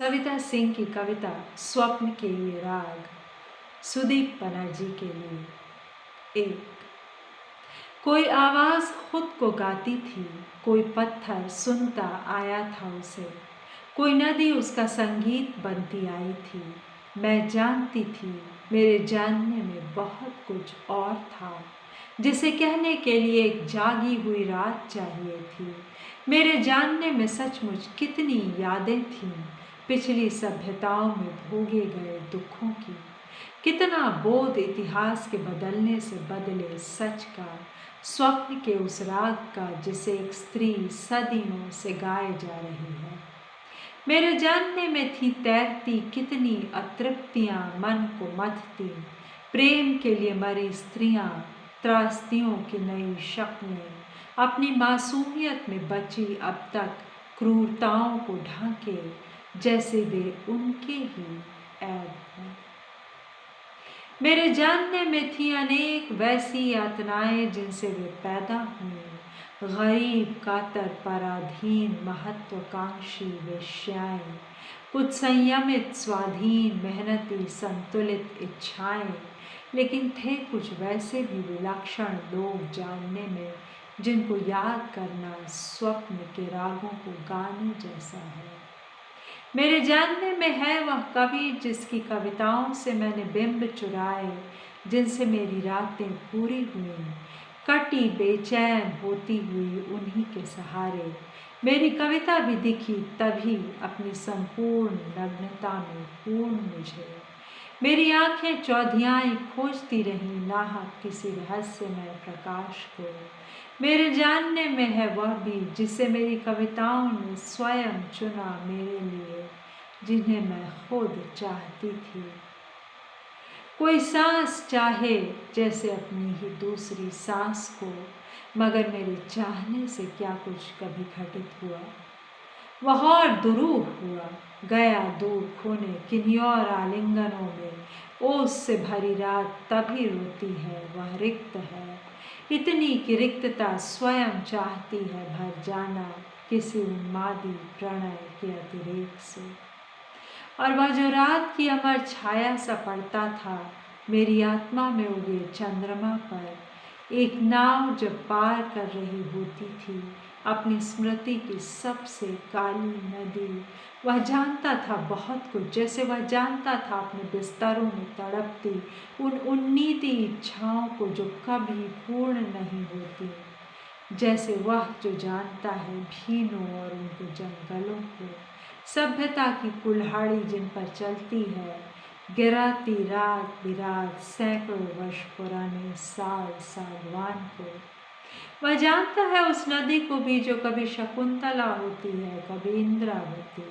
सविता सिंह की कविता स्वप्न के ये राग सुदीप बनर्जी के लिए। एक कोई आवाज खुद को गाती थी, कोई पत्थर सुनता आया था उसे, कोई नदी उसका संगीत बनती आई थी। मैं जानती थी मेरे जानने में बहुत कुछ और था, जिसे कहने के लिए एक जागी हुई रात चाहिए थी। मेरे जानने में सचमुच कितनी यादें थीं, पिछली सभ्यताओं में भोगे गए दुखों की। कितना बोध इतिहास के बदलने से बदले सच का, स्वप्न के उस राग का जिसे एक स्त्री सदियों से गाए जा रही है। मेरे जानने में थी तैरती कितनी अतृप्तियां मन को मथती, प्रेम के लिए मरी स्त्रियां, त्रास्तियों की नई शक्लें, अपनी मासूमियत में बची अब तक क्रूरताओं को ढांके, जैसे वे उनके ही ऐब हैं। मेरे जानने में थी अनेक वैसी यातनाएं जिनसे वे पैदा हुई, गरीब कातर पराधीन महत्वाकांक्षी वेश्याएं, कुछ संयमित स्वाधीन मेहनती संतुलित इच्छाएं, लेकिन थे कुछ वैसे भी विलक्षण लोग जानने में जिनको याद करना स्वप्न के रागों को गाने जैसा है। मेरे जानने में है वह कवि जिसकी कविताओं से मैंने बिंब चुराए, जिनसे मेरी रातें पूरी हुई, कटी बेचैन होती हुई उन्हीं के सहारे। मेरी कविता भी दिखी तभी अपनी संपूर्ण नग्नता में पूर्ण मुझे। मेरी आंखें चौधियाई खोजती रहीं नाहक किसी रहस्यमय प्रकाश को। मेरे जानने में है वह भी जिसे मेरी कविताओं ने स्वयं चुना मेरे लिए, जिन्हें मैं खुद चाहती थी। कोई सांस चाहे जैसे अपनी ही दूसरी सांस को, मगर मेरे चाहने से क्या कुछ कभी घटित हुआ? वह और दुरूह हुआ, गया दूर खोने किन्हीं और आलिंगनों में। ओस से भरी रात तभी रोती है, वह रिक्त है, इतनी कि रिक्तता स्वयं चाहती है भर जाना किसी उन्मादी प्रणय के अतिरेक से। और वह जो रात की अमर छाया सा पड़ता था मेरी आत्मा में उगे चंद्रमा पर, एक नाव जब पार कर रही होती थी अपनी स्मृति की सबसे काली नदी, वह जानता था बहुत कुछ, जैसे वह जानता था अपने बिस्तरों में तड़पती उन उन्नीति इच्छाओं को जो कभी पूर्ण नहीं होती, जैसे वह जो जानता है भीनों और उनके जंगलों को, सभ्यता की कुल्हाड़ी जिन पर चलती है, गिराती रात बिरात सैकड़ों वर्ष पुराने साल सागवान को। वह जानता है उस नदी को भी जो कभी शकुंतला होती है, कभी इंद्रावती।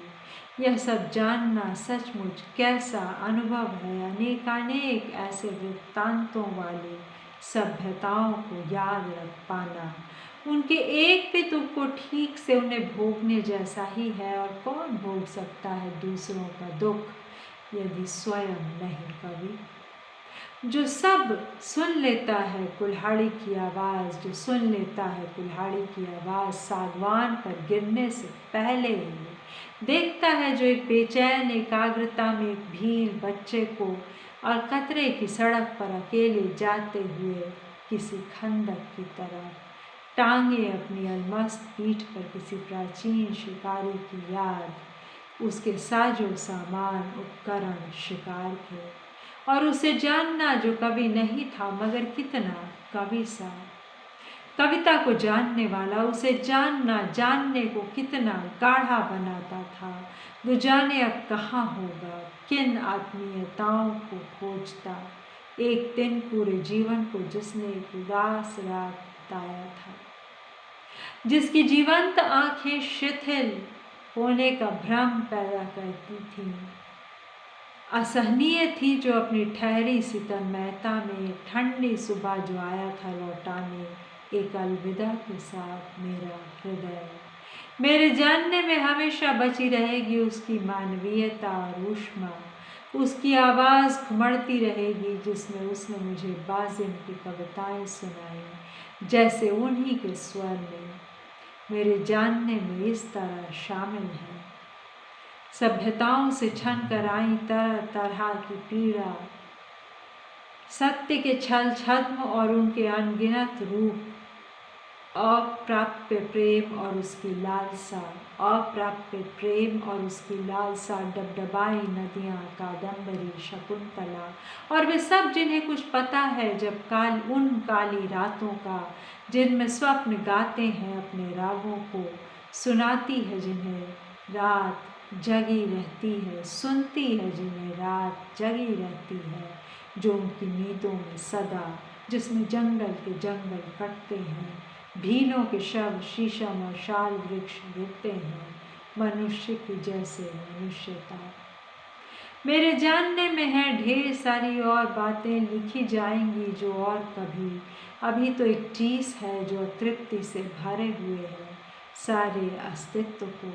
यह सब जानना सचमुच कैसा अनुभव है, अनेकानेक ऐसे वृत्तांतों वाली सभ्यताओं को याद रख पाना। उनके एक भी दुख को ठीक से उन्हें भोगने जैसा ही है, और कौन भोग सकता है दूसरों का दुख यदि स्वयं नहीं कवि? जो सब सुन लेता है कुल्हाड़ी की आवाज़, जो सुन लेता है कुल्हाड़ी की आवाज़ सागवान पर गिरने से पहले ही, देखता है जो एक बेचैन एकाग्रता में एक भील बच्चे को और कतरे की सड़क पर अकेले जाते हुए किसी खंडक की तरह, टांगे अपनी अलमस्त पीठ पर किसी प्राचीन शिकारी की याद, उसके साजो सामान उपकरण शिकार के, और उसे जानना जो कभी नहीं था मगर कितना कवि सा। कविता को जानने वाला उसे जानना जानने को कितना गाढ़ा बनाता था। वो जाने अब कहाँ होगा, किन आत्मीयताओं को खोजता, एक दिन पूरे जीवन को जिसने एक उदास रात बिताया था, जिसकी जीवंत आंखें शिथिल होने का भ्रम पैदा करती थीं, असहनीय थी जो अपनी ठहरी सितमयता में ठंडी सुबह जो आया था लौटाने एक अलविदा के साथ मेरा हृदय। मेरे जानने में हमेशा बची रहेगी उसकी मानवीयता और ऊष्मा, उसकी आवाज़ घुमड़ती रहेगी जिसमें उसने मुझे बाज़िम की कविताएं सुनाई, जैसे उन्हीं के स्वर में मेरे जानने में इस तरह शामिल है। सभ्यताओं से छन कर आई तरह तरह की पीड़ा, सत्य के छल छद्म और उनके अनगिनत रूप, अप्राप्य प्रेम और उसकी लालसा, अप्राप्य प्रेम और उसकी लालसा, डबडबाई नदियाँ, कादम्बरी, शकुंतला और वे सब जिन्हें कुछ पता है जब उन काली रातों का, जिनमें स्वप्न गाते हैं अपने रागों को, सुनाती है जिन्हें रात जगी रहती है, सुनती है जिन्हें रात जगी रहती है, जो उनकी नींदों में सदा, जिसमें जंगल के जंगल कटते हैं, भीलों के शव शीशम और शाल वृक्ष गिरते हैं, मनुष्य की जैसे मनुष्यता। मेरे जानने में है ढेर सारी और बातें लिखी जाएंगी जो और कभी, अभी तो एक चीज़ है जो तृप्ति से भरे हुए है सारे अस्तित्व को,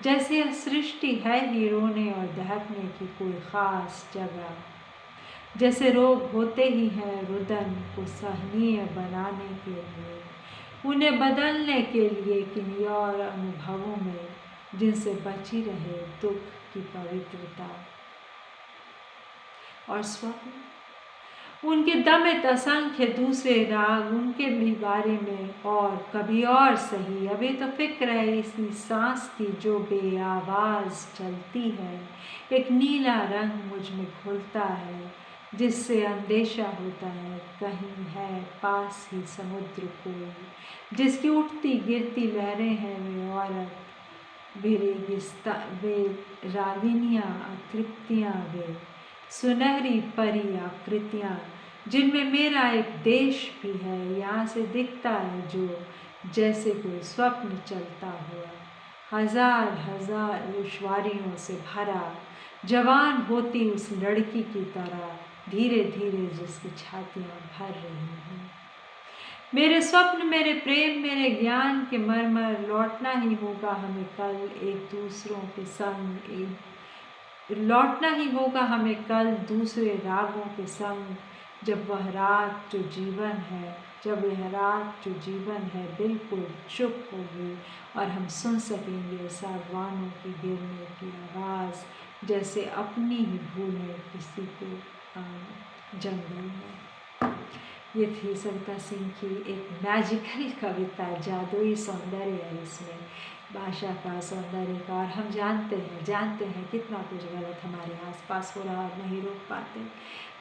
जैसे यह सृष्टि है ही रोने और दहकने की कोई ख़ास जगह, जैसे रोग होते ही हैं रुदन को सहनीय बनाने के लिए, उन्हें बदलने के लिए किन्हीं और अनुभवों में जिनसे बची रहे दुख की पवित्रता। और स्वप्न, उनके दमित असंख्य दूसरे राग, उनके भी बारे में और कभी और सही। अभी तो फिक्र है इसी सांस की जो बेआवाज़ चलती है, एक नीला रंग मुझ में घुलता है जिससे अंदेशा होता है कहीं है पास ही समुद्र कोई, जिसकी उठती गिरती लहरें हैं वे औरत, वे रागिनियाँ तृप्तियाँ, वे सुनहरी परी आकृतियाँ जिनमें मेरा एक देश भी है, यहाँ से दिखता है जो जैसे कोई स्वप्न चलता हुआ, हजार हजार दुश्वारियों से भरा, जवान होती उस लड़की की तरह धीरे धीरे जिसकी छातियाँ भर रही हैं। मेरे स्वप्न, मेरे प्रेम, मेरे ज्ञान के मरमर, लौटना ही होगा हमें कल एक दूसरों के संग, लौटना ही होगा हमें कल दूसरे रागों के संग, जब वह रात जो जीवन है, जब वह रात जो जीवन है बिल्कुल चुप होगी और हम सुन सकेंगे सागवानों की गिरने की आवाज़, जैसे अपनी ही भूलें किसी को जंगल में। ये थी सविता सिंह की एक मैजिकल कविता, जादुई सौंदर्य है इसमें, भाषा का, सौंदर्य का। और हम जानते हैं कितना कुछ गलत हमारे आसपास हो रहा और नहीं रोक पाते।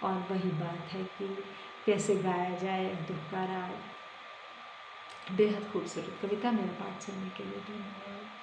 और वही बात है कि कैसे गाया जाए दुख का राग। बेहद खूबसूरत कविता। मेरा पाठ सुनने के लिए धन्यवाद।